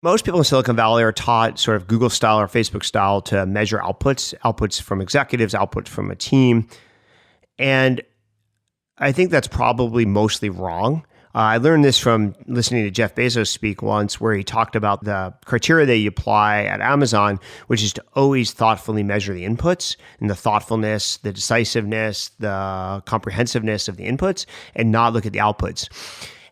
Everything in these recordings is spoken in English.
Most people in Silicon Valley are taught sort of Google style or Facebook style to measure outputs from executives, outputs from a team. And I think that's probably mostly wrong. I learned this from listening to Jeff Bezos speak once, where he talked about the criteria that you apply at Amazon, which is to always thoughtfully measure the inputs and the thoughtfulness, the decisiveness, the comprehensiveness of the inputs, and not look at the outputs.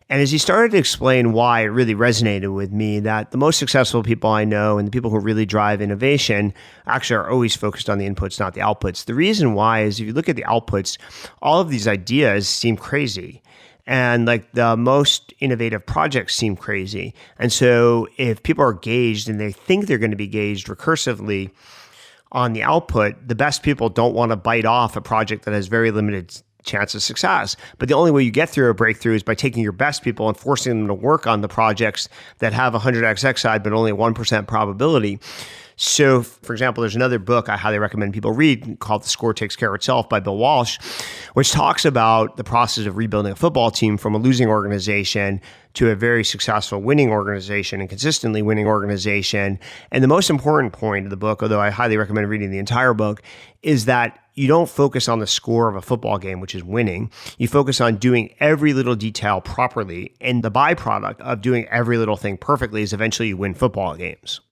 And as he started to explain why, it really resonated with me that the most successful people I know and the people who really drive innovation actually are always focused on the inputs, not the outputs. The reason why is if you look at the outputs, all of these ideas seem crazy. And like the most innovative projects seem crazy. And so if people are gauged and they think they're going to be gauged recursively on the output, the best people don't want to bite off a project that has very limited chance of success. But the only way you get through a breakthrough is by taking your best people and forcing them to work on the projects that have 100x upside, but only 1% probability. So, for example, there's another book I highly recommend people read called The Score Takes Care of Itself by Bill Walsh, which talks about the process of rebuilding a football team from a losing organization to a very successful winning organization and consistently winning organization. And the most important point of the book, although I highly recommend reading the entire book, is that you don't focus on the score of a football game, which is winning. You focus on doing every little detail properly. And the byproduct of doing every little thing perfectly is eventually you win football games.